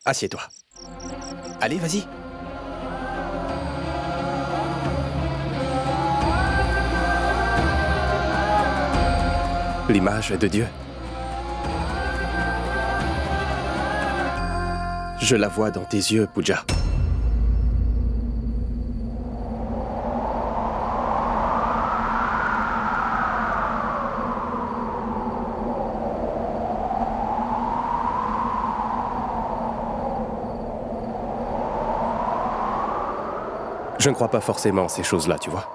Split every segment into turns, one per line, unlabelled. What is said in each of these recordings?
Assieds-toi. Allez, vas-y. L'image de Dieu. Je la vois dans tes yeux, Pooja. Je ne crois pas forcément ces choses-là, tu vois.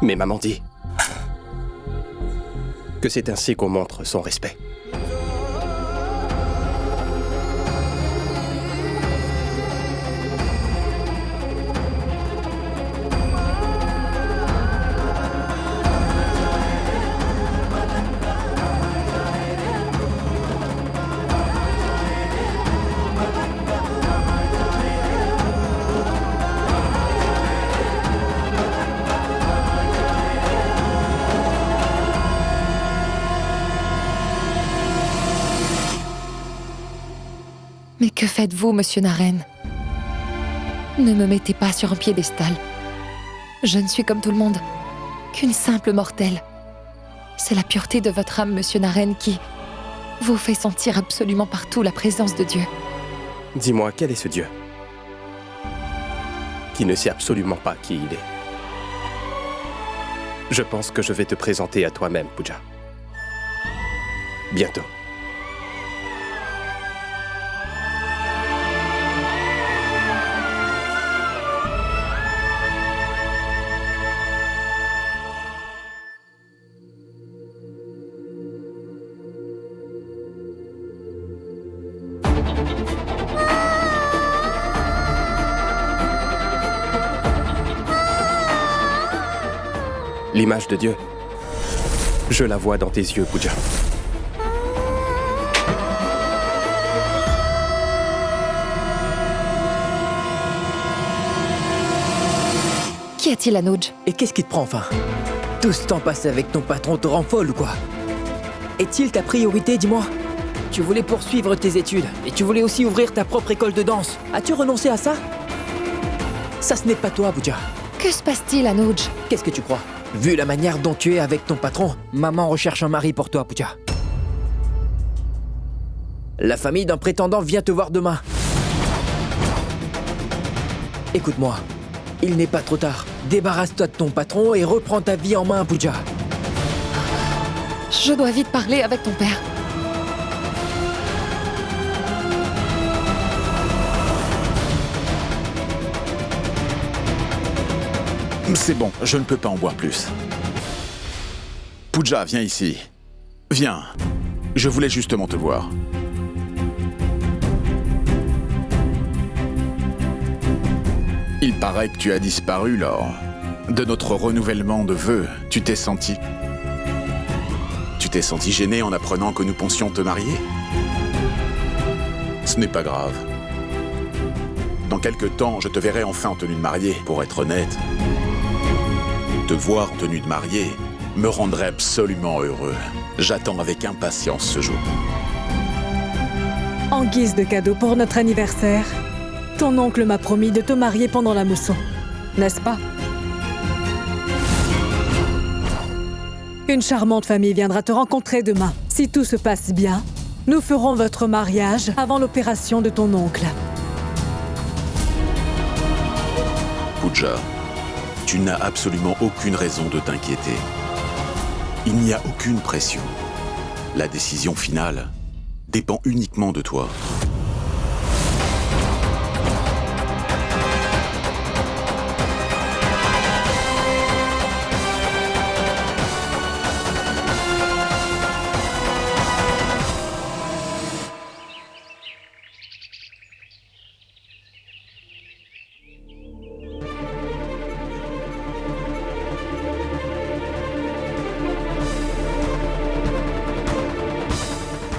Mais maman dit que c'est ainsi qu'on montre son respect.
Mais que faites-vous, monsieur Naren? Ne me mettez pas sur un piédestal. Je ne suis comme tout le monde, qu'une simple mortelle. C'est la pureté de votre âme, monsieur Naren, qui vous fait sentir absolument partout la présence de Dieu.
Dis-moi, quel est ce Dieu qui ne sait absolument pas qui il est? Je pense que je vais te présenter à toi-même, Pooja. Bientôt. L'image de Dieu, je la vois dans tes yeux, Pooja.
Qu'y a-t-il, Anuj?
Et qu'est-ce qui te prend enfin? Tout ce temps passé avec ton patron te rend folle ou quoi? Est-il ta priorité, dis-moi? Tu voulais poursuivre tes études et tu voulais aussi ouvrir ta propre école de danse. As-tu renoncé à ça? Ça, ce n'est pas toi, Pooja.
Que se passe-t-il, Anuj?
Qu'est-ce que tu crois? Vu la manière dont tu es avec ton patron, maman recherche un mari pour toi, Pooja. La famille d'un prétendant vient te voir demain. Écoute-moi, il n'est pas trop tard. Débarrasse-toi de ton patron et reprends ta vie en main, Pooja.
Je dois vite parler avec ton père.
C'est bon, je ne peux pas en boire plus. Pooja, viens ici. Viens. Je voulais justement te voir. Il paraît que tu as disparu lors de notre renouvellement de vœux. Tu t'es senti gêné en apprenant que nous pensions te marier? Ce n'est pas grave. Dans quelque temps, je te verrai enfin en tenue de mariée, pour être honnête. Te voir en tenue de mariée me rendrait absolument heureux. J'attends avec impatience ce jour.
En guise de cadeau pour notre anniversaire, ton oncle m'a promis de te marier pendant la mousson, n'est-ce pas? Une charmante famille viendra te rencontrer demain. Si tout se passe bien, nous ferons votre mariage avant l'opération de ton oncle.
Pooja, tu n'as absolument aucune raison de t'inquiéter. Il n'y a aucune pression. La décision finale dépend uniquement de toi.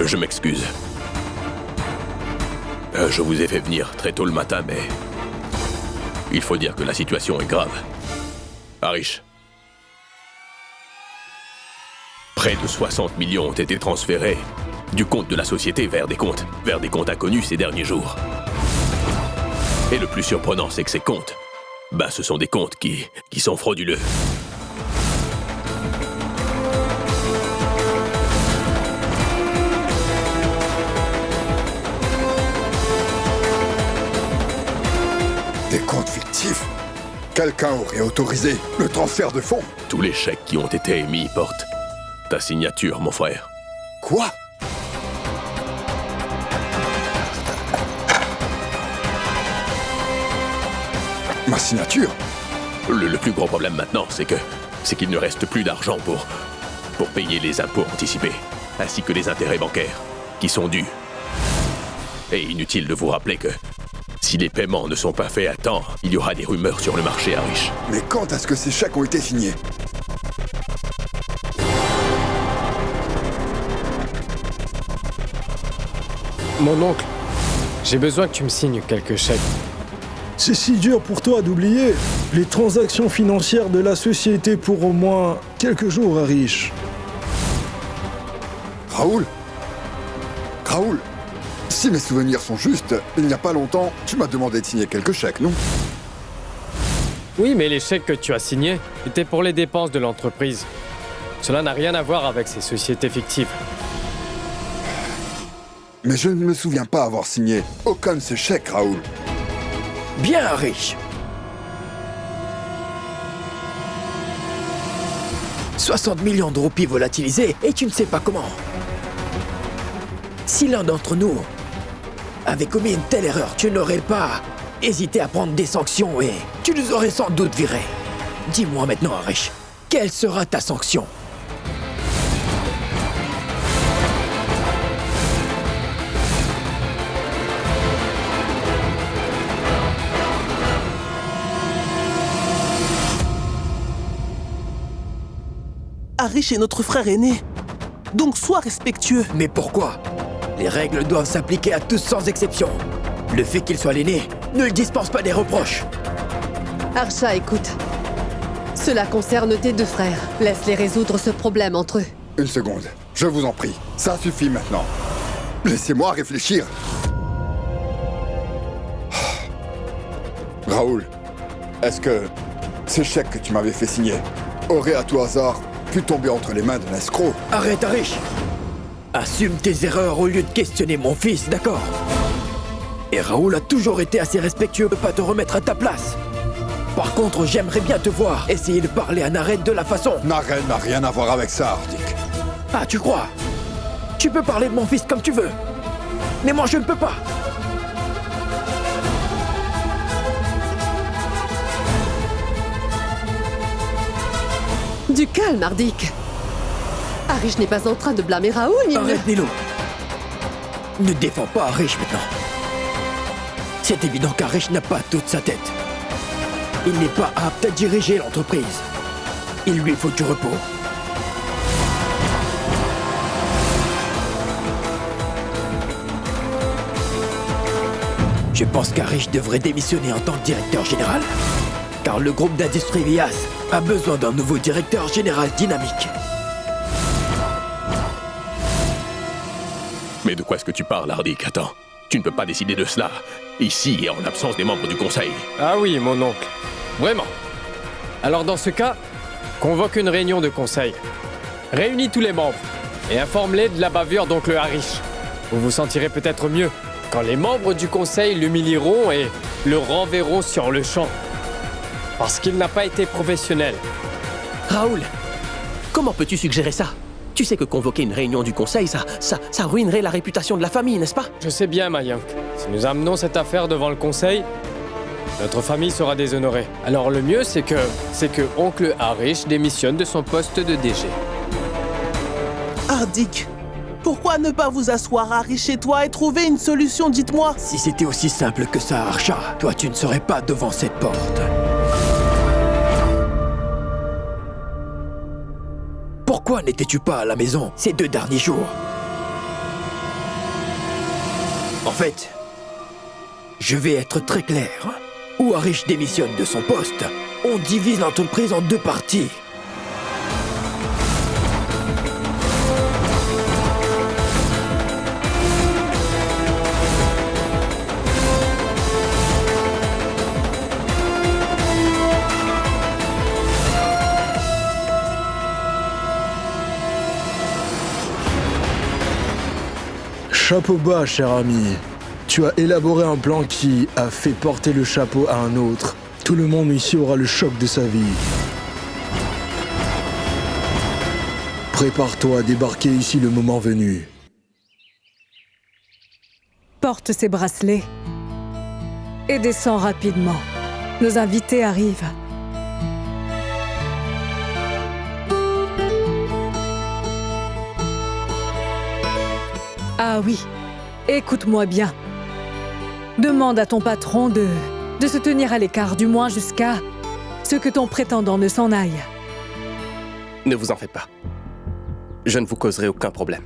Je m'excuse. Je vous ai fait venir très tôt le matin, mais... il faut dire que la situation est grave. Harish. Près de 60 millions ont été transférés du compte de la société vers des comptes inconnus ces derniers jours. Et le plus surprenant, c'est que ces comptes, ce sont des comptes qui sont frauduleux.
Des comptes fictifs? Quelqu'un aurait autorisé le transfert de fonds?
Tous les chèques qui ont été émis portent ta signature, mon frère.
Quoi? Ma signature?
Le plus gros problème maintenant, c'est qu'il ne reste plus d'argent pour payer les impôts anticipés, ainsi que les intérêts bancaires qui sont dus. Et inutile de vous rappeler que si les paiements ne sont pas faits à temps, il y aura des rumeurs sur le marché Harish.
Mais quand est-ce que ces chèques ont été signés?
Mon oncle, j'ai besoin que tu me signes quelques chèques.
C'est si dur pour toi d'oublier les transactions financières de la société pour au moins quelques jours, Harish.
Raoul? Raoul? Si mes souvenirs sont justes, il n'y a pas longtemps, tu m'as demandé de signer quelques chèques, non?
Oui, mais les chèques que tu as signés étaient pour les dépenses de l'entreprise. Cela n'a rien à voir avec ces sociétés fictives.
Mais je ne me souviens pas avoir signé aucun de ces chèques, Raoul.
Bien, Harish. 60 millions de roupies volatilisées et tu ne sais pas comment. Si l'un d'entre nous avait commis une telle erreur, tu n'aurais pas hésité à prendre des sanctions et tu nous aurais sans doute virés. Dis-moi maintenant, Harish, quelle sera ta sanction?
Harish est notre frère aîné. Donc sois respectueux.
Mais pourquoi? Les règles doivent s'appliquer à tous sans exception. Le fait qu'il soit l'aîné ne le dispense pas des reproches.
Harsha, écoute. Cela concerne tes deux frères. Laisse-les résoudre ce problème entre eux.
Une seconde, je vous en prie. Ça suffit maintenant. Laissez-moi réfléchir. Raoul, est-ce que ces chèques que tu m'avais fait signer auraient à tout hasard pu tomber entre les mains d'un escroc?
Arrête, Harish. Assume tes erreurs au lieu de questionner mon fils, d'accord? Et Raoul a toujours été assez respectueux de pas te remettre à ta place. Par contre, j'aimerais bien te voir essayer de parler à Naren de la façon...
Naren n'a rien à voir avec ça, Hardik.
Ah, tu crois? Tu peux parler de mon fils comme tu veux. Mais moi, je ne peux pas.
Du calme, Hardik. Harish n'est pas en train de blâmer Raoul, ni...
Arrête, Nilo. Ne défends pas Harish maintenant. C'est évident qu'Harish n'a pas toute sa tête. Il n'est pas apte à diriger l'entreprise. Il lui faut du repos. Je pense qu'Harish devrait démissionner en tant que directeur général. Car le groupe d'industrie Vias a besoin d'un nouveau directeur général dynamique.
Mais de quoi est-ce que tu parles, Hardik? Attends, tu ne peux pas décider de cela, ici et en l'absence des membres du conseil.
Ah oui, mon oncle. Vraiment. Alors dans ce cas, convoque une réunion de conseil. Réunis tous les membres et informe-les de la bavure d'oncle Harish. Vous vous sentirez peut-être mieux quand les membres du conseil l'humilieront et le renverront sur le champ. Parce qu'il n'a pas été professionnel.
Raoul, comment peux-tu suggérer ça? Tu sais que convoquer une réunion du conseil, ça ruinerait la réputation de la famille, n'est-ce pas?
Je sais bien, Mayank. Si nous amenons cette affaire devant le conseil, notre famille sera déshonorée. Alors le mieux, c'est que oncle Harish démissionne de son poste de DG.
Hardik, pourquoi ne pas vous asseoir, Harish, chez toi et trouver une solution, dites-moi?
Si c'était aussi simple que ça, Harsha, toi tu ne serais pas devant cette porte. Pourquoi n'étais-tu pas à la maison ces 2 derniers jours? En fait, je vais être très clair. Ou Harish démissionne de son poste, on divise l'entreprise en 2 parties.
Chapeau bas, cher ami. Tu as élaboré un plan qui a fait porter le chapeau à un autre. Tout le monde ici aura le choc de sa vie. Prépare-toi à débarquer ici le moment venu.
Porte ces bracelets et descends rapidement. Nos invités arrivent. Ah oui, écoute-moi bien. Demande à ton patron de se tenir à l'écart, du moins jusqu'à ce que ton prétendant ne s'en aille.
Ne vous en faites pas. Je ne vous causerai aucun problème.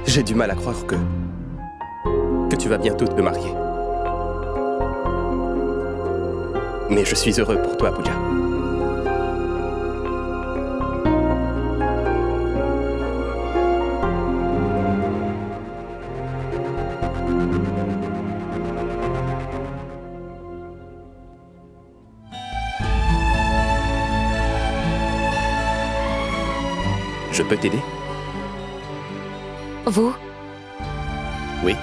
J'ai du mal à croire que tu vas bientôt te marier. Mais je suis heureux pour toi, Pooja. Je peux t'aider?
Vous?
Oui.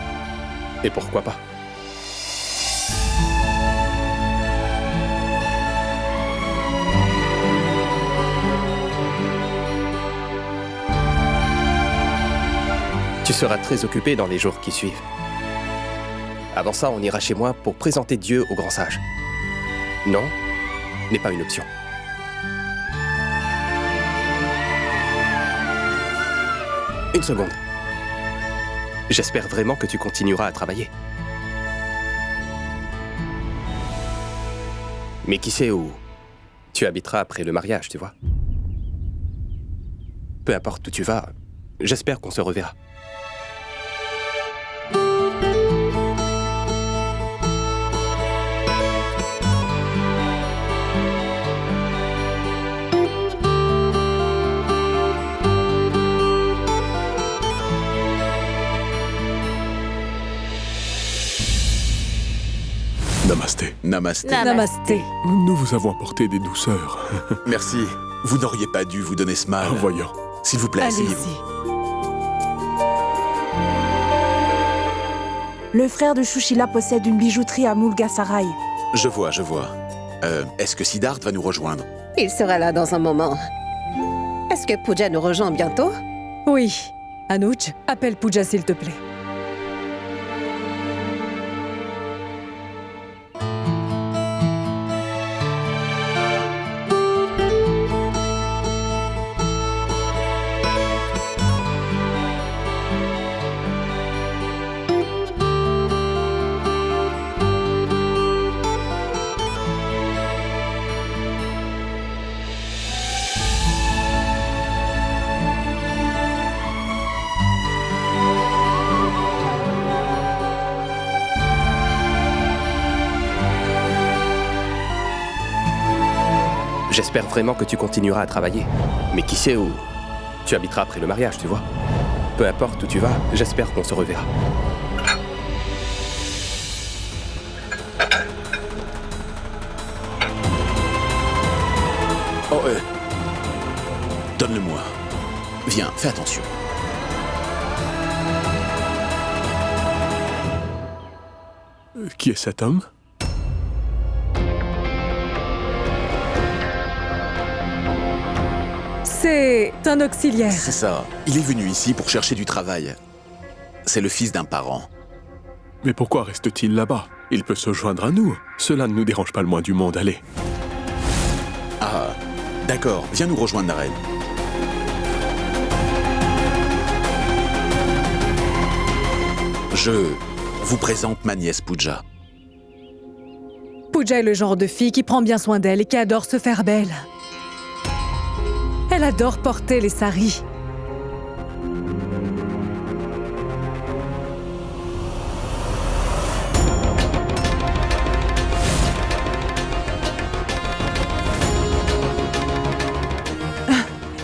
Et pourquoi pas? Tu seras très occupé dans les jours qui suivent. Avant ça, on ira chez moi pour présenter Dieu au grand sage. Non, n'est pas une option. Une seconde. J'espère vraiment que tu continueras à travailler. Mais qui sait où tu habiteras après le mariage, tu vois? Peu importe où tu vas, j'espère qu'on se reverra.
Namasté. Namasté.
Namasté.
Nous vous avons apporté des douceurs.
Merci. Vous n'auriez pas dû vous donner ce mal.
Voyons.
S'il vous plaît, asseyez-vous.
Le frère de Shushila possède une bijouterie à Mulgasarai.
Je vois. Est-ce que Siddharth va nous rejoindre?
Il sera là dans un moment. Est-ce que Pooja nous rejoint bientôt?
Oui. Anuj, appelle Pooja s'il te plaît.
J'espère vraiment que tu continueras à travailler. Mais qui sait où tu habiteras après le mariage, tu vois? Peu importe où tu vas, j'espère qu'on se reverra.
Oh, donne-le-moi. Viens, fais attention.
Qui est cet homme?
C'est un auxiliaire.
C'est ça. Il est venu ici pour chercher du travail. C'est le fils d'un parent.
Mais pourquoi reste-t-il là-bas? Il peut se joindre à nous. Cela ne nous dérange pas le moins du monde, allez.
Ah, d'accord. Viens nous rejoindre, Naren. Je vous présente ma nièce Pooja.
Pooja est le genre de fille qui prend bien soin d'elle et qui adore se faire belle. Elle adore porter les saris.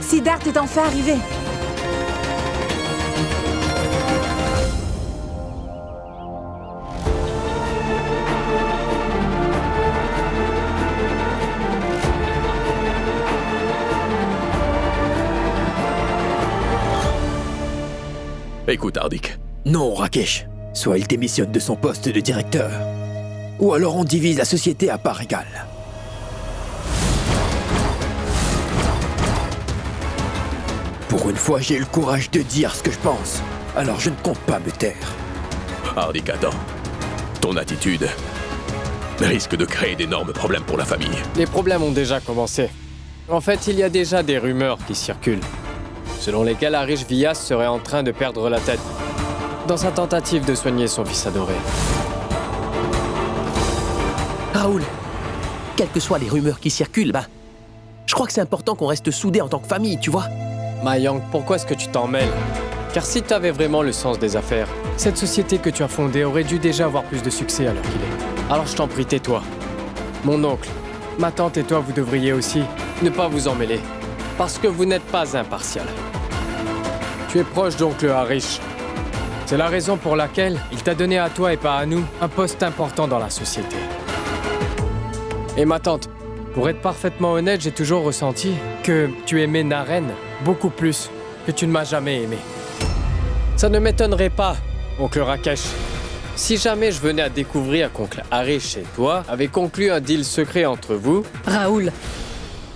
Siddharth est enfin arrivé.
Écoute, Hardik.
Non, Rakesh. Soit il démissionne de son poste de directeur, ou alors on divise la société à part égale. Pour une fois, j'ai le courage de dire ce que je pense, alors je ne compte pas me taire.
Hardik, attends. Ton attitude risque de créer d'énormes problèmes pour la famille.
Les problèmes ont déjà commencé. En fait, il y a déjà des rumeurs qui circulent, selon lesquelles Harish Vyas serait en train de perdre la tête dans sa tentative de soigner son fils adoré.
Raoul, quelles que soient les rumeurs qui circulent, je crois que c'est important qu'on reste soudés en tant que famille, tu vois.
Mayank, pourquoi est-ce que tu t'en mêles? Car si tu avais vraiment le sens des affaires, cette société que tu as fondée aurait dû déjà avoir plus de succès à l'heure qu'il est. Alors je t'en prie, tais-toi. Mon oncle, ma tante et toi, vous devriez aussi ne pas vous en mêler, parce que vous n'êtes pas impartial. Tu es proche d'oncle Harish. C'est la raison pour laquelle il t'a donné à toi et pas à nous un poste important dans la société. Et ma tante, pour être parfaitement honnête, j'ai toujours ressenti que tu aimais Naren beaucoup plus que tu ne m'as jamais aimé. Ça ne m'étonnerait pas, oncle Rakesh, si jamais je venais à découvrir qu'oncle Harish et toi avaient conclu un deal secret entre vous.
Raoul,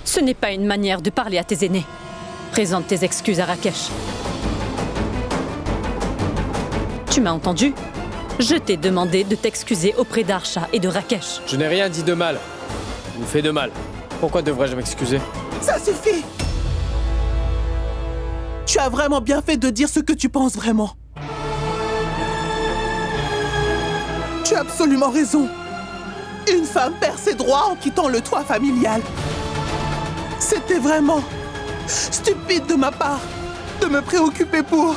ce n'est pas une manière de parler à tes aînés. Présente tes excuses à Rakesh. Tu m'as entendu? Je t'ai demandé de t'excuser auprès d'Arsha et de Rakesh.
Je n'ai rien dit de mal. Ou fait de mal. Pourquoi devrais-je m'excuser?
Ça suffit! Tu as vraiment bien fait de dire ce que tu penses vraiment. Tu as absolument raison. Une femme perd ses droits en quittant le toit familial. C'était vraiment stupide de ma part de me préoccuper pour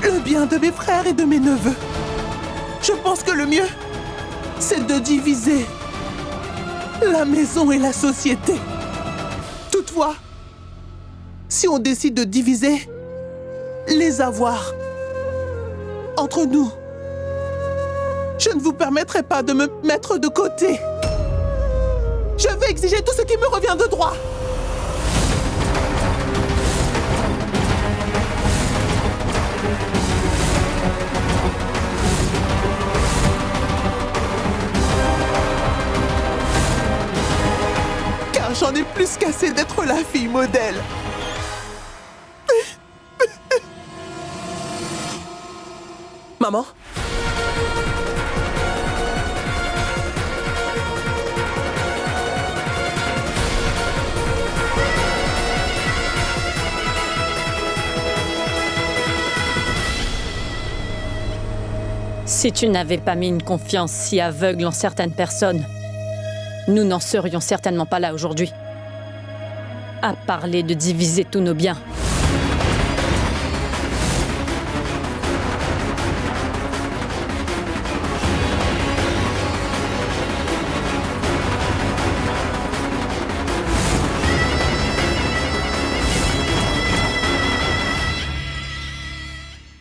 le bien de mes frères et de mes neveux. Je pense que le mieux, c'est de diviser la maison et la société. Toutefois, si on décide de diviser les avoirs entre nous, je ne vous permettrai pas de me mettre de côté. Je vais exiger tout ce qui me revient de droit. Car j'en ai plus qu'assez d'être la fille modèle.
Maman?
Si tu n'avais pas mis une confiance si aveugle en certaines personnes, nous n'en serions certainement pas là aujourd'hui. À parler de diviser tous nos biens.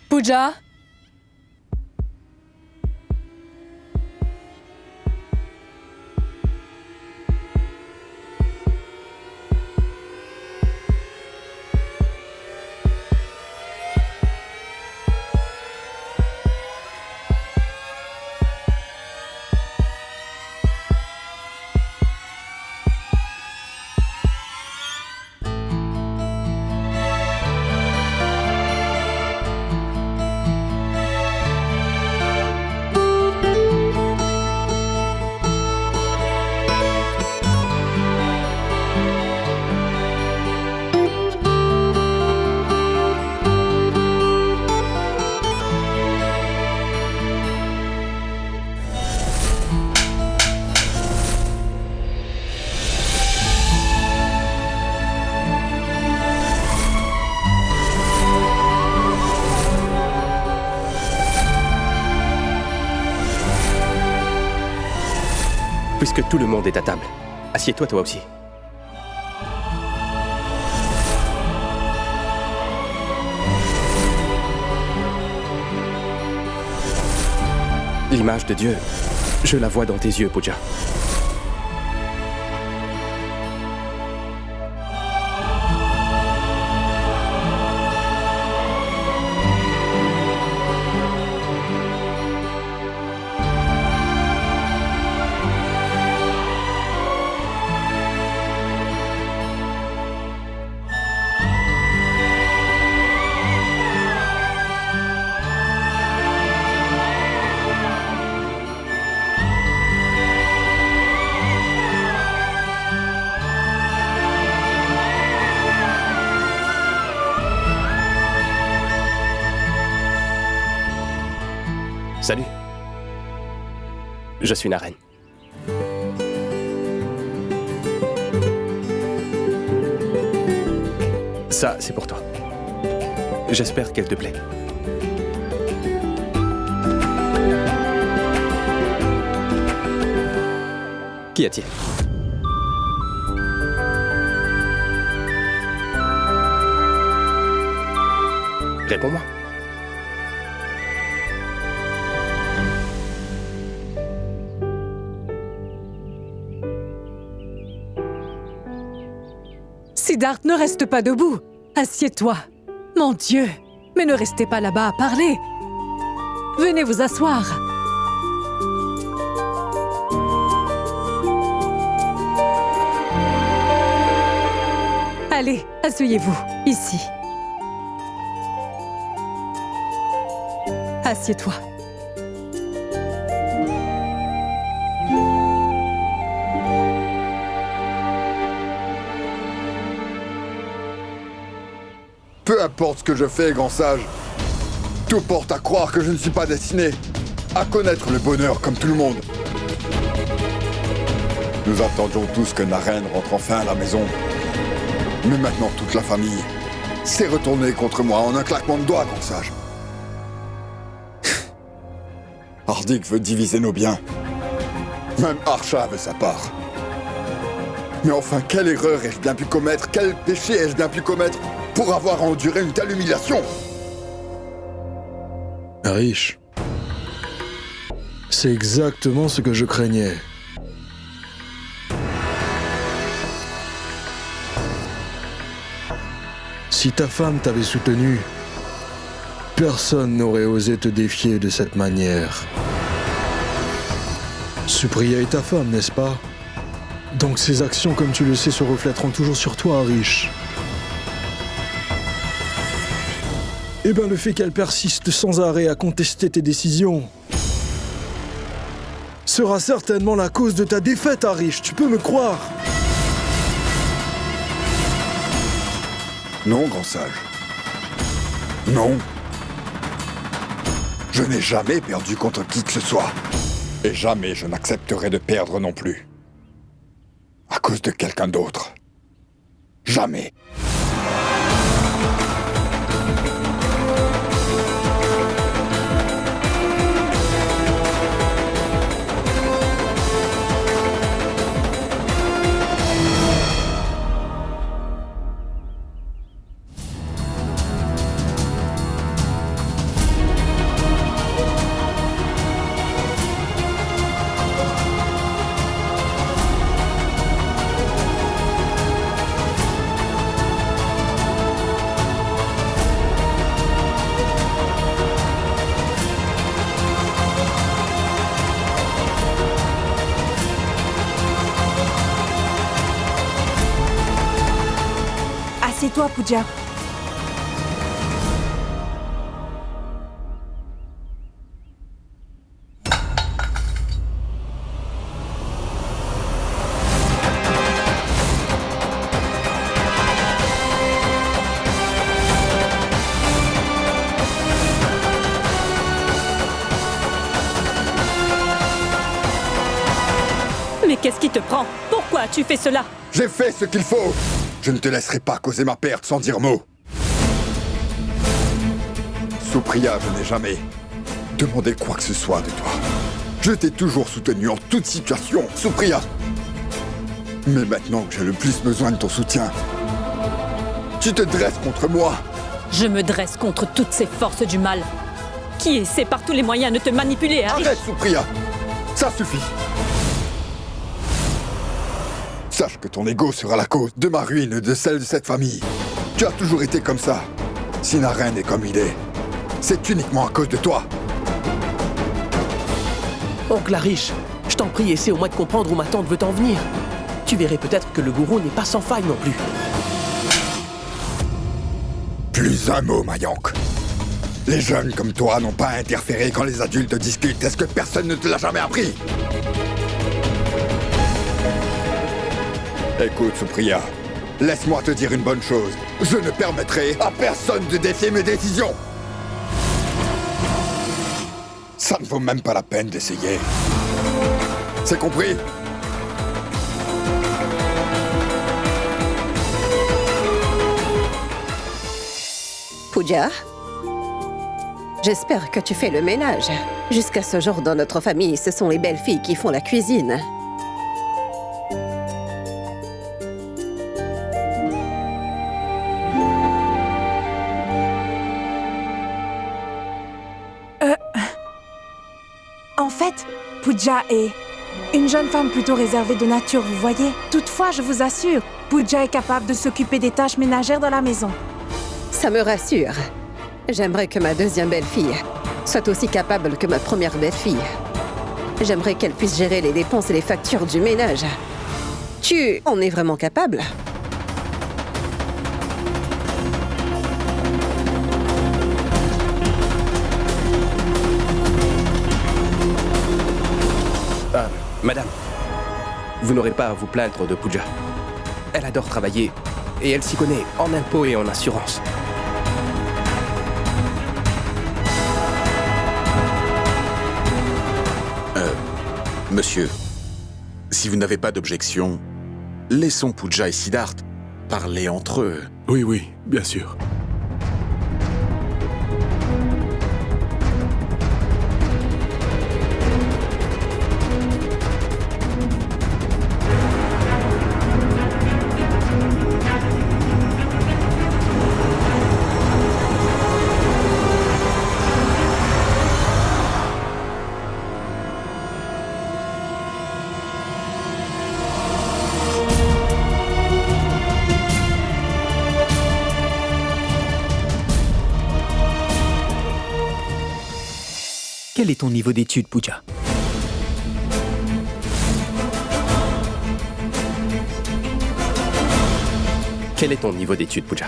Pooja?
Puisque tout le monde est à table, assieds-toi toi aussi. L'image de Dieu, je la vois dans tes yeux, Pooja. Salut. Je suis Naren. Ça, c'est pour toi. J'espère qu'elle te plaît. Qu'y a-t-il? Réponds-moi.
Siddharth, ne reste pas debout. Assieds-toi. Mon Dieu, mais ne restez pas là-bas à parler. Venez vous asseoir. Allez, asseyez-vous, ici. Assieds-toi.
Peu importe ce que je fais, grand sage, tout porte à croire que je ne suis pas destiné à connaître le bonheur comme tout le monde. Nous attendions tous que Naren rentre enfin à la maison. Mais maintenant, toute la famille s'est retournée contre moi en un claquement de doigts, grand sage. Hardik veut diviser nos biens. Même Arsha veut sa part. Mais enfin, quelle erreur ai-je bien pu commettre? Quel péché ai-je bien pu commettre pour avoir enduré une telle humiliation?
Arish, c'est exactement ce que je craignais. Si ta femme t'avait soutenu, personne n'aurait osé te défier de cette manière. Supriya est ta femme, n'est-ce pas? Donc ses actions, comme tu le sais, se reflèteront toujours sur toi, Arish. Eh bien, le fait qu'elle persiste sans arrêt à contester tes décisions sera certainement la cause de ta défaite, Arish, tu peux me croire.
Non, grand sage. Non. Je n'ai jamais perdu contre qui que ce soit. Et jamais je n'accepterai de perdre non plus. À cause de quelqu'un d'autre. Jamais.
Assieds-toi, Pooja.
Mais qu'est-ce qui te prend? Pourquoi as-tu fait cela?
J'ai fait ce qu'il faut. Je ne te laisserai pas causer ma perte sans dire mot. Supriya, je n'ai jamais demandé quoi que ce soit de toi. Je t'ai toujours soutenu en toute situation, Supriya. Mais maintenant que j'ai le plus besoin de ton soutien, tu te dresses contre moi.
Je me dresse contre toutes ces forces du mal qui essaient par tous les moyens de te manipuler, Arish.
Arrête, Supriya. Ça suffit. Sache que ton ego sera la cause de ma ruine et de celle de cette famille. Tu as toujours été comme ça. Si Naren est comme il est, c'est uniquement à cause de toi.
Oncle Arish, je t'en prie, essaie au moins de comprendre où ma tante veut en venir. Tu verrais peut-être que le gourou n'est pas sans faille non plus.
Plus un mot, Mayank. Les jeunes comme toi n'ont pas à interférer quand les adultes discutent. Est-ce que personne ne te l'a jamais appris? Écoute, Supriya, laisse-moi te dire une bonne chose. Je ne permettrai à personne de défier mes décisions. Ça ne vaut même pas la peine d'essayer. C'est compris?
Pooja, j'espère que tu fais le ménage. Jusqu'à ce jour, dans notre famille, ce sont les belles filles qui font la cuisine.
En fait, Pooja est une jeune femme plutôt réservée de nature, vous voyez. Toutefois, je vous assure, Pooja est capable de s'occuper des tâches ménagères dans la maison.
Ça me rassure. J'aimerais que ma deuxième belle-fille soit aussi capable que ma première belle-fille. J'aimerais qu'elle puisse gérer les dépenses et les factures du ménage. Tu en es vraiment capable?
Madame, vous n'aurez pas à vous plaindre de Pooja. Elle adore travailler et elle s'y connaît en impôts et en assurance.
Monsieur, si vous n'avez pas d'objection, laissons Pooja et Siddharth parler entre eux.
Oui, oui, bien sûr.
Quel est ton niveau d'études, Pooja?
Quel est ton niveau d'études, Pooja?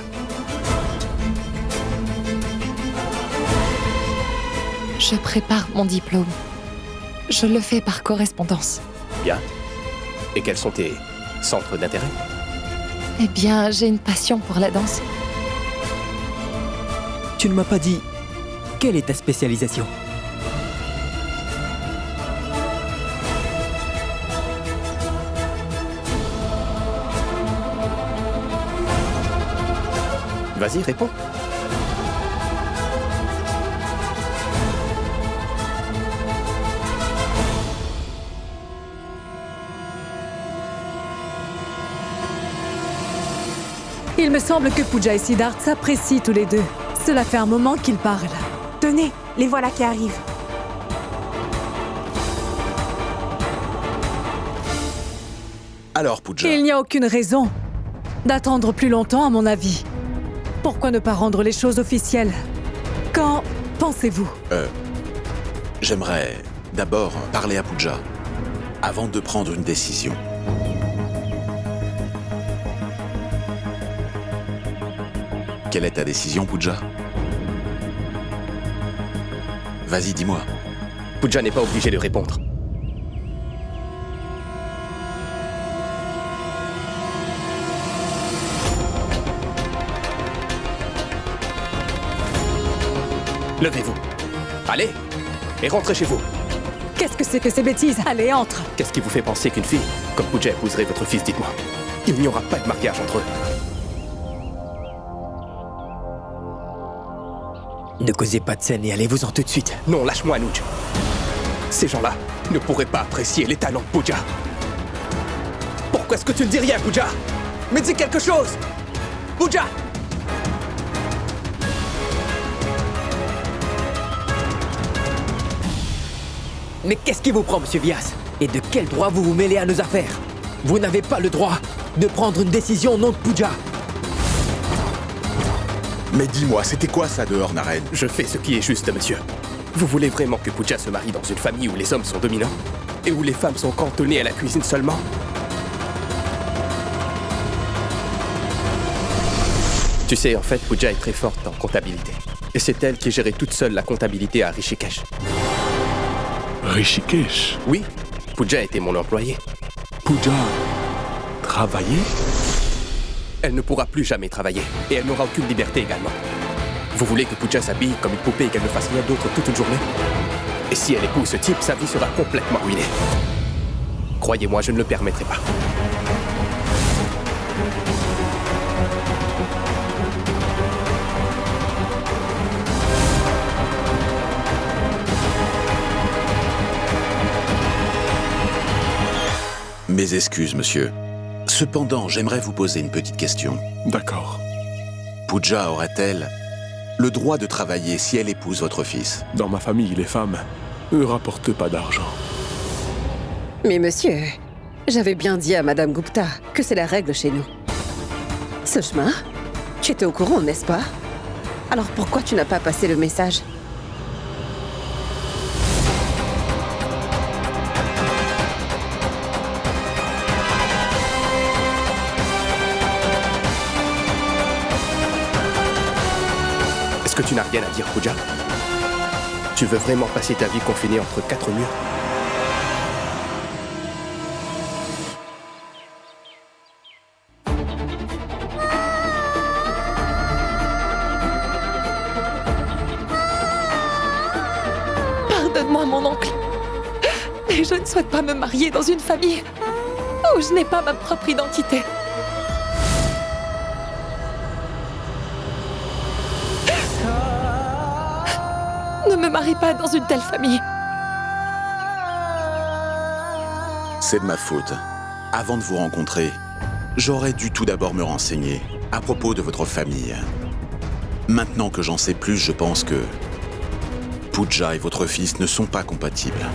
Je prépare mon diplôme. Je le fais par correspondance.
Bien. Et quels sont tes centres d'intérêt?
Eh bien, j'ai une passion pour la danse.
Tu ne m'as pas dit quelle est ta spécialisation?
Vas-y, réponds.
Il me semble que Pooja et Siddharth s'apprécient tous les deux. Cela fait un moment qu'ils parlent.
Tenez, les voilà qui arrivent.
Alors, Pooja...
Il n'y a aucune raison d'attendre plus longtemps, à mon avis. Pourquoi ne pas rendre les choses officielles? Quand pensez-vous?
J'aimerais d'abord parler à Pooja, avant de prendre une décision. Quelle est ta décision, Pooja? Vas-y, dis-moi.
Pooja n'est pas obligée de répondre. Levez-vous. Allez, et rentrez chez vous.
Qu'est-ce que c'est que ces bêtises? Allez, entre.
Qu'est-ce qui vous fait penser qu'une fille comme Pooja épouserait votre fils, dites-moi? Il n'y aura pas de mariage entre eux.
Ne causez pas de scène et allez-vous-en tout de suite.
Non, lâche-moi, Anuj. Ces gens-là ne pourraient pas apprécier les talents de Pooja. Pourquoi est-ce que tu ne dis rien, Pooja? Mais dis quelque chose! Pooja!
Mais qu'est-ce qui vous prend, monsieur Vyas? Et de quel droit vous vous mêlez à nos affaires? Vous n'avez pas le droit de prendre une décision au nom de Pooja.
Mais dis-moi, c'était quoi ça dehors, Naren?
Je fais ce qui est juste, monsieur. Vous voulez vraiment que Pooja se marie dans une famille où les hommes sont dominants? Et où les femmes sont cantonnées à la cuisine seulement? Tu sais, en fait, Pooja est très forte en comptabilité. Et c'est elle qui gérait toute seule la comptabilité à Rishikesh.
Rishikesh?
Oui, Pooja était mon employée.
Pooja travaillait?
Elle ne pourra plus jamais travailler. Et elle n'aura aucune liberté également. Vous voulez que Pooja s'habille comme une poupée et qu'elle ne fasse rien d'autre toute une journée? Et si elle épouse ce type, sa vie sera complètement ruinée. Croyez-moi, je ne le permettrai pas.
Mes excuses, monsieur. Cependant, j'aimerais vous poser une petite question.
D'accord.
Pooja aurait-elle le droit de travailler si elle épouse votre fils?
Dans ma famille, les femmes, eux, rapportent pas d'argent.
Mais monsieur, j'avais bien dit à Madame Gupta que c'est la règle chez nous. Ce chemin, tu étais au courant, n'est-ce pas? Alors pourquoi tu n'as pas passé le message?
Est-ce que tu n'as rien à dire, Pooja? Tu veux vraiment passer ta vie confinée entre quatre murs?
Pardonne-moi, mon oncle. Mais je ne souhaite pas me marier dans une famille où je n'ai pas ma propre identité. Ne me marie pas dans une telle famille.
C'est de ma faute. Avant de vous rencontrer, j'aurais dû tout d'abord me renseigner à propos de votre famille. Maintenant que j'en sais plus, je pense que Pooja et votre fils ne sont pas compatibles.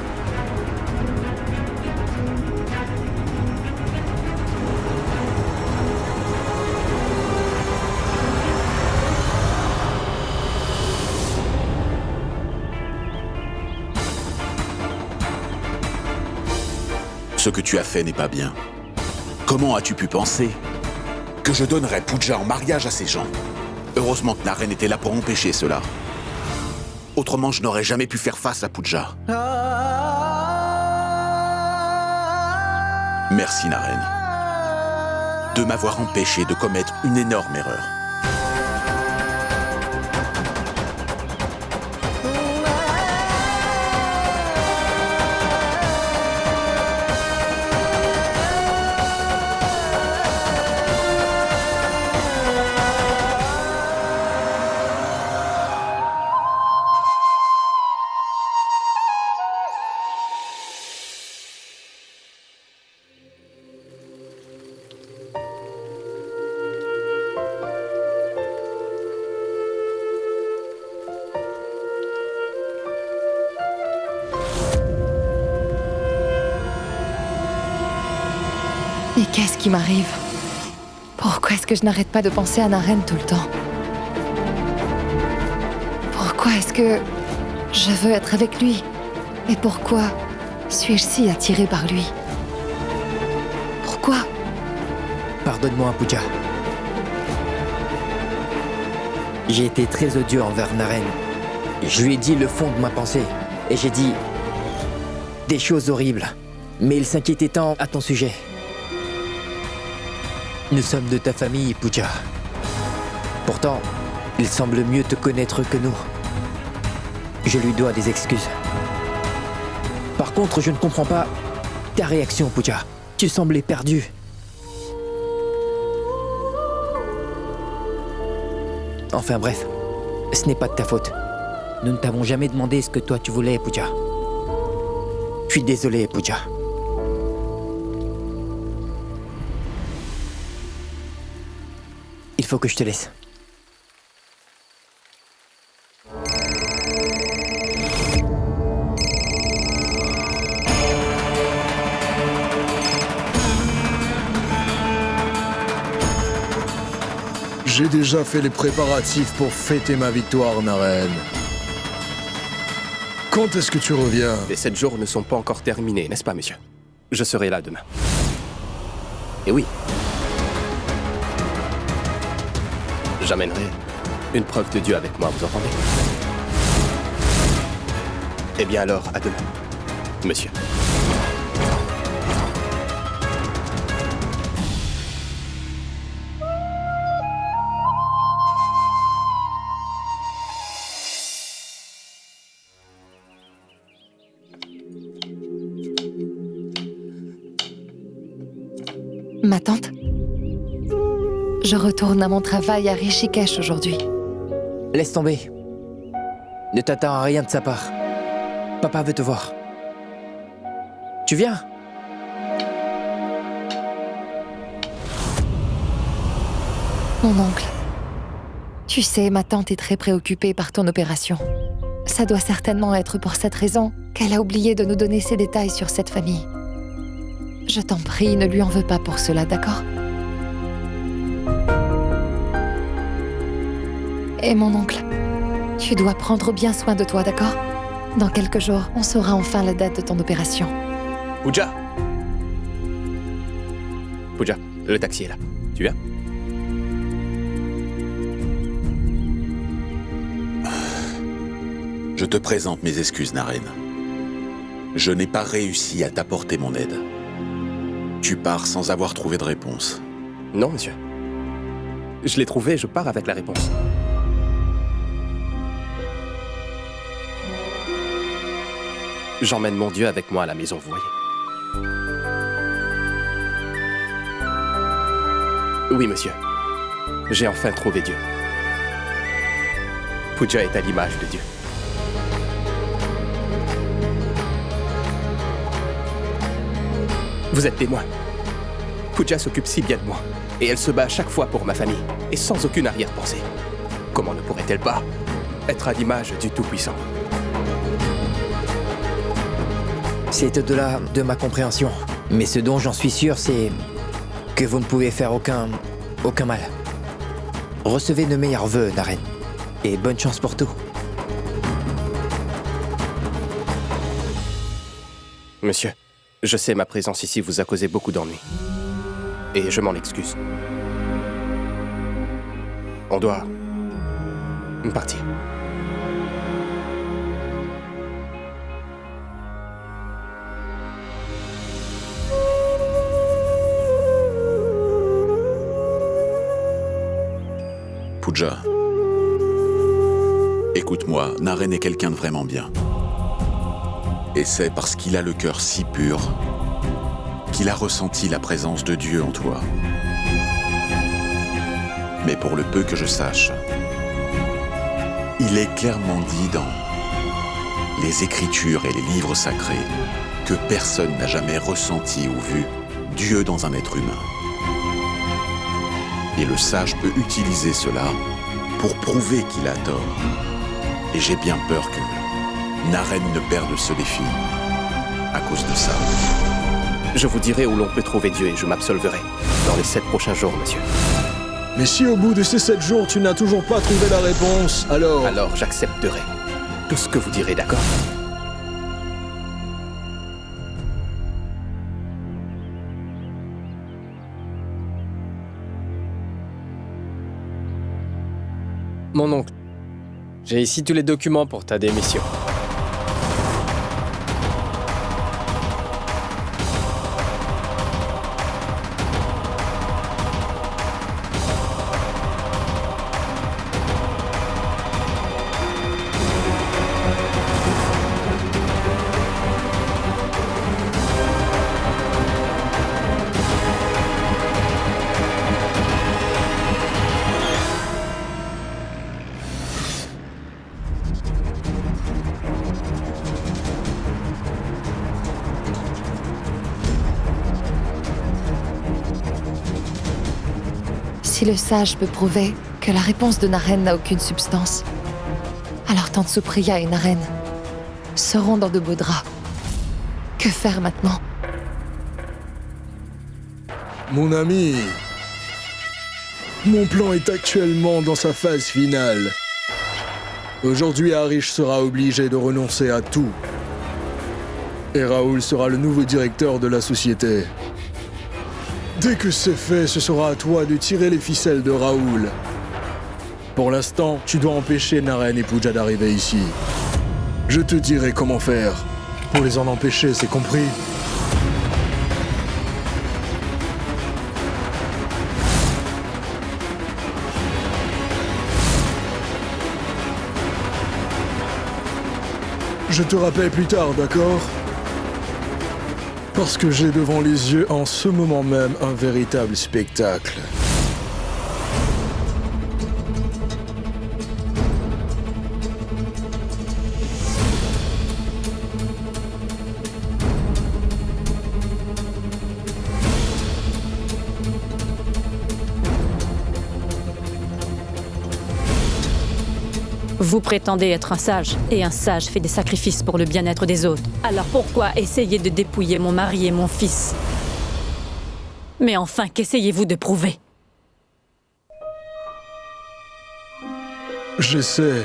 Ce que tu as fait n'est pas bien. Comment as-tu pu penser que je donnerais Pooja en mariage à ces gens? Heureusement que Naren était là pour empêcher cela. Autrement, je n'aurais jamais pu faire face à Pooja. Merci, Naren, de m'avoir empêché de commettre une énorme erreur.
Mais qu'est-ce qui m'arrive? Pourquoi est-ce que je n'arrête pas de penser à Naren tout le temps? Pourquoi est-ce que je veux être avec lui? Et pourquoi suis-je si attirée par lui? Pourquoi?
Pardonne-moi, Pooja. J'ai été très odieux envers Naren. Je lui ai dit le fond de ma pensée. Et j'ai dit des choses horribles. Mais il s'inquiétait tant à ton sujet. Nous sommes de ta famille, Pooja. Pourtant, il semble mieux te connaître que nous. Je lui dois des excuses. Par contre, je ne comprends pas ta réaction, Pooja. Tu semblais perdue. Enfin bref, ce n'est pas de ta faute. Nous ne t'avons jamais demandé ce que toi tu voulais, Pooja. Je suis désolé, Pooja. Il faut que je te laisse.
J'ai déjà fait les préparatifs pour fêter ma victoire, Naren. Quand est-ce que tu reviens?
Les 7 jours ne sont pas encore terminés, n'est-ce pas, monsieur? Je serai là demain. Et oui. J'amènerai une preuve de Dieu avec moi, vous entendez? Eh bien alors, à demain, monsieur.
Ma tante? Je retourne à mon travail à Rishikesh aujourd'hui.
Laisse tomber. Ne t'attends à rien de sa part. Papa veut te voir. Tu viens?
Mon oncle, tu sais, ma tante est très préoccupée par ton opération. Ça doit certainement être pour cette raison qu'elle a oublié de nous donner ces détails sur cette famille. Je t'en prie, ne lui en veux pas pour cela, d'accord? Et mon oncle, tu dois prendre bien soin de toi, d'accord? Dans quelques jours, on saura enfin la date de ton opération.
Pooja! Pooja, le taxi est là. Tu viens?
Je te présente mes excuses, Naren. Je n'ai pas réussi à t'apporter mon aide. Tu pars sans avoir trouvé de réponse.
Non, monsieur. Je l'ai trouvé, je pars avec la réponse. J'emmène mon Dieu avec moi à la maison, vous voyez. Oui, monsieur. J'ai enfin trouvé Dieu. Pooja est à l'image de Dieu. Vous êtes témoin. Pooja s'occupe si bien de moi. Et elle se bat à chaque fois pour ma famille. Et sans aucune arrière-pensée. Comment ne pourrait-elle pas être à l'image du Tout-Puissant?
C'est au-delà de ma compréhension. Mais ce dont j'en suis sûr, c'est que vous ne pouvez faire aucun mal. Recevez de meilleurs vœux, Naren. Et bonne chance pour tout.
Monsieur, je sais ma présence ici vous a causé beaucoup d'ennuis. Et je m'en excuse. On doit partir.
Pooja, écoute-moi, Naren est quelqu'un de vraiment bien. Et c'est parce qu'il a le cœur si pur qu'il a ressenti la présence de Dieu en toi. Mais pour le peu que je sache, il est clairement dit dans les Écritures et les livres sacrés que personne n'a jamais ressenti ou vu Dieu dans un être humain. Et le sage peut utiliser cela pour prouver qu'il a tort. Et j'ai bien peur que Naren ne perde ce défi à cause de ça.
Je vous dirai où l'on peut trouver Dieu et je m'absolverai dans les 7 prochains jours, monsieur.
Mais si au bout de ces 7 jours, tu n'as toujours pas trouvé la réponse, alors...
Alors j'accepterai tout ce que vous direz, d'accord?
Mon oncle, j'ai ici tous les documents pour ta démission.
Si le sage peut prouver que la réponse de Naren n'a aucune substance, alors tante Supriya et Naren seront dans de beaux draps. Que faire maintenant?
Mon ami, mon plan est actuellement dans sa phase finale. Aujourd'hui, Harish sera obligé de renoncer à tout. Et Raoul sera le nouveau directeur de la société. Dès que c'est fait, ce sera à toi de tirer les ficelles de Raoul. Pour l'instant, tu dois empêcher Naren et Pooja d'arriver ici. Je te dirai comment faire. Pour les en empêcher, c'est compris? Je te rappelle plus tard, d'accord? Parce que j'ai devant les yeux en ce moment même un véritable spectacle.
Vous prétendez être un sage, et un sage fait des sacrifices pour le bien-être des autres. Alors pourquoi essayer de dépouiller mon mari et mon fils? Mais enfin, qu'essayez-vous de prouver?
J'essaie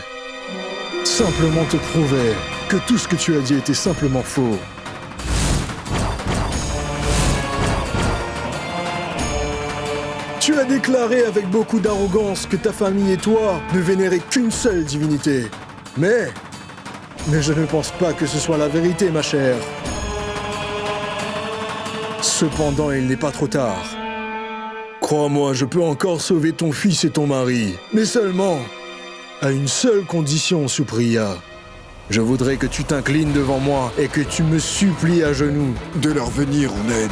simplement te prouver que tout ce que tu as dit était simplement faux. Tu as déclaré avec beaucoup d'arrogance que ta famille et toi ne vénéraient qu'une seule divinité. Mais je ne pense pas que ce soit la vérité, ma chère. Cependant, il n'est pas trop tard. Crois-moi, je peux encore sauver ton fils et ton mari. Mais seulement à une seule condition, Supriya. Je voudrais que tu t'inclines devant moi et que tu me supplies à genoux
de leur venir en aide.